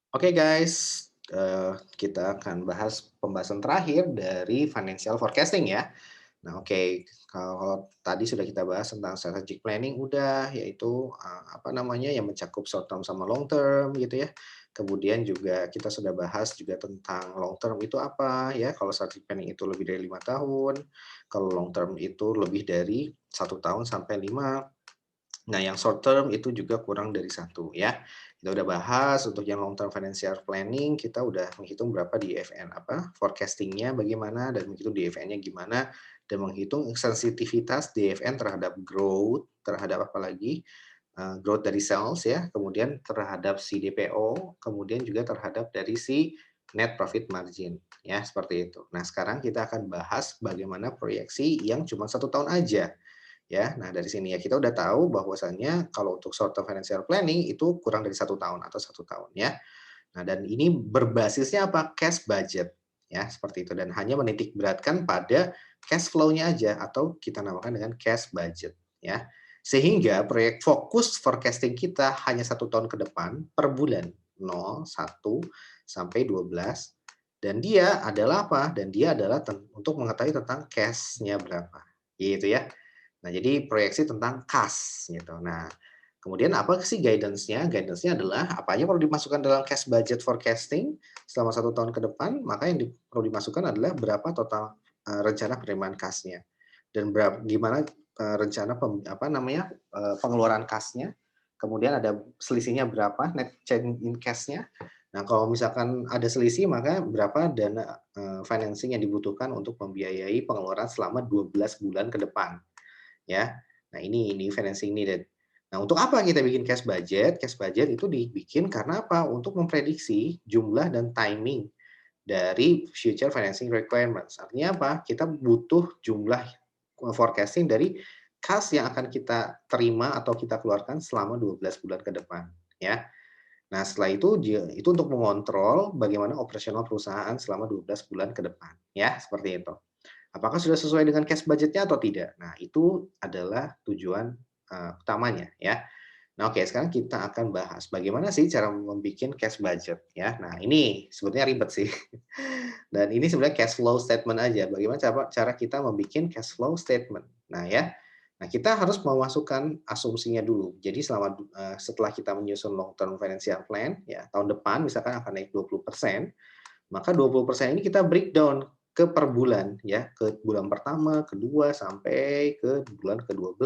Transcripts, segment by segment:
Oke guys, kita akan bahas pembahasan terakhir dari financial forecasting ya. Nah oke, kalau tadi sudah kita bahas tentang strategic planning udah, yaitu, apa namanya, yang mencakup short term sama long term gitu ya. Kemudian juga kita sudah bahas juga tentang long term itu apa ya, kalau strategic planning itu lebih dari 5 tahun, kalau long term itu lebih dari 1 tahun sampai 5. Nah, yang short term itu juga kurang dari satu ya. Kita udah bahas untuk yang long term financial planning, kita udah menghitung berapa di DFN apa, forecasting-nya bagaimana dan menghitung DFN-nya gimana, dan menghitung sensitivitas DFN terhadap growth, terhadap apa lagi, growth dari sales ya, kemudian terhadap si DPO, kemudian juga terhadap dari si net profit margin, ya seperti itu. Nah, sekarang kita akan bahas bagaimana proyeksi yang cuma 1 tahun aja. Ya, nah dari sini ya kita udah tahu bahwasannya kalau untuk short term financial planning itu kurang dari 1 tahun atau 1 tahun ya. Nah dan ini berbasisnya apa? Cash budget ya seperti itu dan hanya menitik beratkan pada cash flow-nya aja atau kita namakan dengan cash budget ya. Sehingga proyek fokus forecasting kita hanya 1 tahun ke depan per bulan, 0, 1, sampai 12 dan dia adalah apa? Dan dia adalah untuk mengetahui tentang cash-nya berapa, gitu ya. Nah, jadi proyeksi tentang kas gitu. Nah, kemudian apa sih guidance-nya? Guidance-nya adalah apa aja perlu dimasukkan dalam cash budget forecasting selama 1 tahun ke depan, maka yang perlu dimasukkan adalah berapa total, rencana penerimaan kasnya dan gimana, rencana apa namanya, pengeluaran kasnya, kemudian ada selisihnya berapa net change in cash-nya. Nah, kalau misalkan ada selisih maka berapa dana, financing yang dibutuhkan untuk membiayai pengeluaran selama 12 bulan ke depan. Ya. Nah ini financing needed. Nah untuk apa kita bikin cash budget? Cash budget itu dibikin karena apa? Untuk memprediksi jumlah dan timing dari future financing requirements. Artinya apa? Kita butuh jumlah forecasting dari kas yang akan kita terima atau kita keluarkan selama 12 bulan ke depan, ya. Nah, setelah itu itu untuk mengontrol bagaimana operasional perusahaan selama 12 bulan ke depan, ya, seperti itu. Apakah sudah sesuai dengan cash budget-nya atau tidak? Nah, itu adalah tujuan, utamanya ya. Nah, oke sekarang kita akan bahas bagaimana sih cara membuat cash budget ya. Nah, ini sebetulnya ribet sih dan ini sebenarnya cash flow statement aja, bagaimana cara cara kita membuat cash flow statement. Nah ya, nah kita harus memasukkan asumsinya dulu. Jadi setelah kita menyusun long term financial plan ya, tahun depan misalkan akan naik 20%. Maka 20% ini kita breakdown ke per bulan ya, ke bulan pertama, kedua, sampai ke bulan ke-12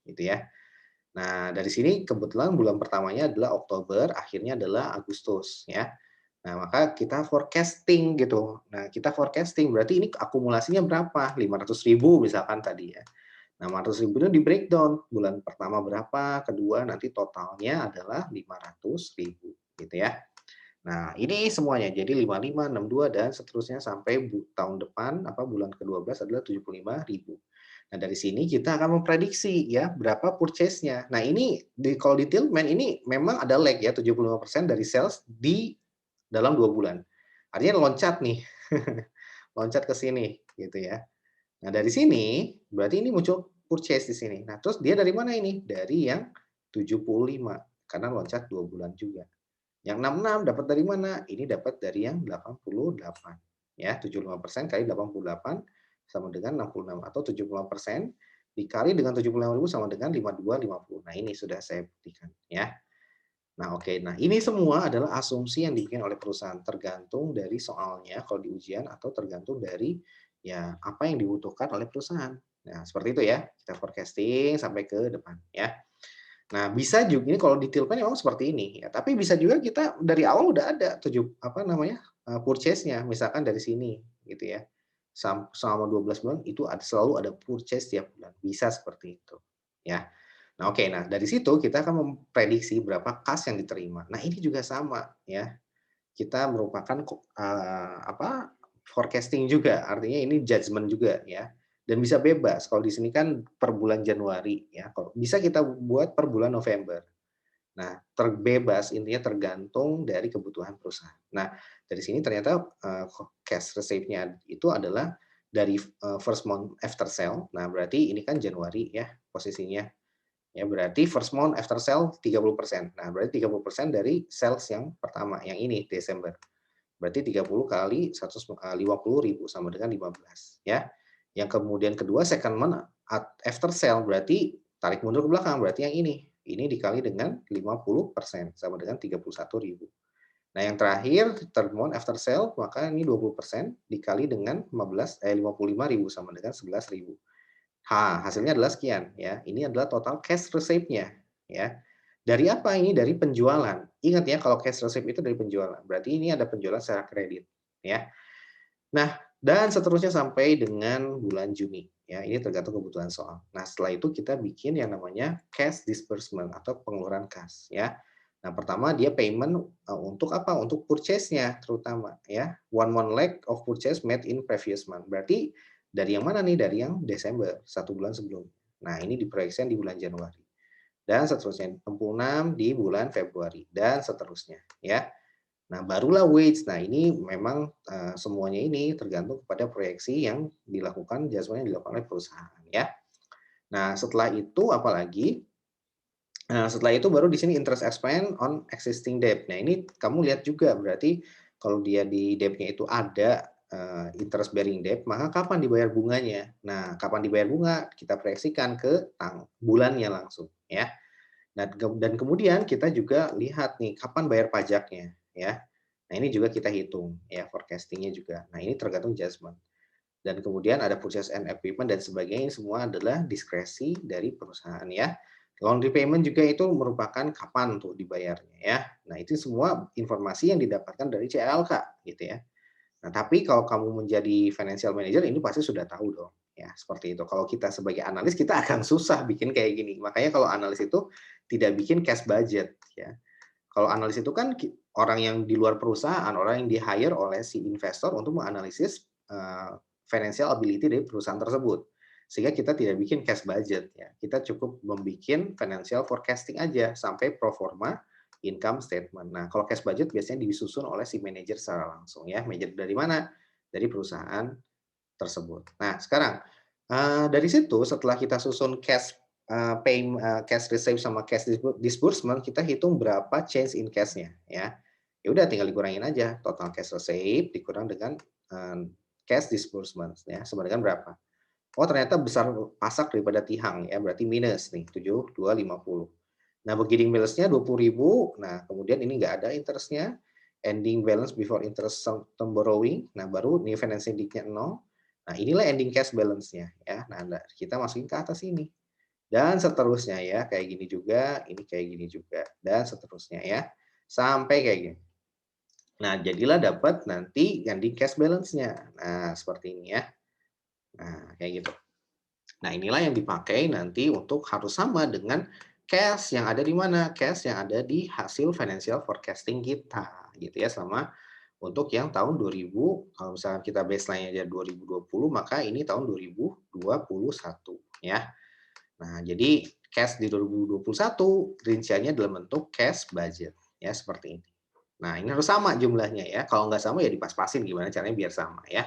gitu ya. Nah, dari sini kebetulan bulan pertamanya adalah Oktober, akhirnya adalah Agustus ya. Nah, maka kita forecasting gitu. Nah, kita forecasting berarti ini akumulasinya berapa? 500.000 misalkan tadi ya. Nah, 500.000 itu di-breakdown, bulan pertama berapa, kedua nanti totalnya adalah 500.000 gitu ya. Nah, ini semuanya. Jadi 55, 62 dan seterusnya sampai tahun depan apa bulan ke-12 adalah 75.000. Nah, dari sini kita akan memprediksi ya berapa purchase-nya. Nah, ini kalau di Tillman ini memang ada lag ya 75% dari sales di dalam 2 bulan. Artinya loncat nih. Loncat ke sini gitu ya. Nah, dari sini berarti ini muncul purchase di sini. Nah, terus dia dari mana ini? Dari yang 75 karena loncat 2 bulan juga. Yang 66 dapat dari mana? Ini dapat dari yang 88 ya, 75% kali 88 sama dengan 66 atau 75% dikali dengan 75.000 sama dengan 5250. Nah, ini sudah saya buktikan ya. Nah, oke. Nah, ini semua adalah asumsi yang dibikin oleh perusahaan, tergantung dari soalnya kalau di ujian atau tergantung dari ya apa yang dibutuhkan oleh perusahaan. Nah, seperti itu ya, kita forecasting sampai ke depan ya. Nah, bisa juga ini kalau detail plan memang seperti ini ya, tapi bisa juga kita dari awal udah ada apa namanya, purchase-nya misalkan dari sini gitu ya. Selama 12 bulan itu selalu ada purchase tiap bulan, bisa seperti itu ya. Nah, oke, nah dari situ kita akan memprediksi berapa kas yang diterima. Nah, ini juga sama ya, kita merupakan apa, forecasting juga, artinya ini judgement juga ya, dan bisa bebas. Kalau di sini kan per bulan Januari ya, kalau bisa kita buat per bulan November. Nah, terbebas, intinya tergantung dari kebutuhan perusahaan. Nah, dari sini ternyata, cash receipt-nya itu adalah dari, first month after sale. Nah, berarti ini kan Januari ya posisinya. Ya, berarti first month after sale 30%. Nah, berarti 30% dari sales yang pertama, yang ini Desember. Berarti 30 kali 150.000 sama dengan 15 ya. Yang kemudian kedua second month after sale berarti tarik mundur ke belakang berarti yang ini. Ini dikali dengan 50% sama dengan 31.000. Nah, yang terakhir third month after sale maka ini 20% dikali dengan 55.000 sama dengan 11.000. Hasilnya adalah sekian ya. Ini adalah total cash receipt-nya ya. Dari apa ini? Dari penjualan. Ingat ya kalau cash receipt itu dari penjualan. Berarti ini ada penjualan secara kredit ya. Nah, dan seterusnya sampai dengan bulan Juni ya. Ini tergantung kebutuhan soal. Nah, setelah itu kita bikin yang namanya cash disbursement atau pengeluaran kas ya. Nah, pertama dia payment untuk apa? Untuk purchase-nya terutama ya. One leg of purchase made in previous month. Berarti dari yang mana nih? Dari yang Desember, 1 bulan sebelum. Nah, ini diproyeksikan di bulan Januari. Dan seterusnya, 66 di bulan Februari, dan seterusnya, ya. Nah, barulah wage. Nah, ini memang, semuanya ini tergantung kepada proyeksi yang dilakukan, adjustment yang dilakukan oleh perusahaan, ya. Nah, setelah itu apalagi, setelah itu baru di sini interest expense on existing debt. Nah, ini kamu lihat juga berarti kalau dia di debt-nya itu ada, interest bearing debt, maka kapan dibayar bunganya? Nah, kapan dibayar bunga, kita proyeksikan ke bulannya langsung, ya. Dan kemudian kita juga lihat nih kapan bayar pajaknya, ya. Nah, ini juga kita hitung, ya, forecasting-nya juga. Nah, ini tergantung adjustment. Dan kemudian ada purchase and equipment dan sebagainya, ini semua adalah diskresi dari perusahaan ya. Loan repayment juga itu merupakan kapan tuh dibayarnya ya. Nah, itu semua informasi yang didapatkan dari CLK gitu ya. Nah, tapi kalau kamu menjadi financial manager ini pasti sudah tahu dong ya, seperti itu. Kalau kita sebagai analis kita akan susah bikin kayak gini. Makanya kalau analis itu tidak bikin cash budget ya. Kalau analis itu kan orang yang di luar perusahaan, orang yang di-hire oleh si investor untuk menganalisis, financial ability dari perusahaan tersebut. Sehingga kita tidak bikin cash budget ya, kita cukup membuat financial forecasting aja sampai pro forma income statement. Nah, kalau cash budget biasanya disusun oleh si manajer secara langsung ya. Manajer dari mana? Dari perusahaan tersebut. Nah, sekarang, dari situ setelah kita susun cash receipt sama cash disbursement, kita hitung berapa change in cash-nya ya. Ya udah tinggal dikurangin aja total cash receipt dikurang dengan, cash disbursement ya, sama dengan berapa. Oh ternyata besar pasak daripada Tihang ya, berarti minus nih 7.250. Nah beginning balance-nya 20.000, nah kemudian ini nggak ada interest-nya, ending balance before interest term borrowing, nah baru new financing need-nya 0. Nah inilah ending cash balance-nya ya. Nah kita masukin ke atas ini. Dan seterusnya ya, kayak gini juga, ini kayak gini juga, dan seterusnya ya. Sampai kayak gini. Nah, jadilah dapat nanti ending cash balance-nya. Nah, seperti ini ya. Nah, kayak gitu. Nah, inilah yang dipakai nanti untuk harus sama dengan cash yang ada di mana? Cash yang ada di hasil financial forecasting kita, gitu ya, selama untuk yang tahun 2000, kalau misalnya kita baseline aja 2020, maka ini tahun 2021, ya. Nah, jadi cash di 2021 rinciannya dalam bentuk cash budget, ya, seperti ini. Nah, ini harus sama jumlahnya ya, kalau nggak sama ya dipas-pasin gimana caranya biar sama ya.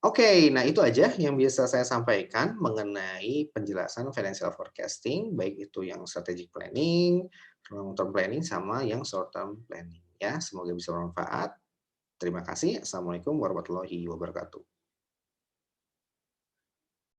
Oke, nah itu aja yang bisa saya sampaikan mengenai penjelasan financial forecasting, baik itu yang strategic planning, long term planning, sama yang short term planning ya. Semoga bisa bermanfaat. Terima kasih. Assalamualaikum warahmatullahi wabarakatuh.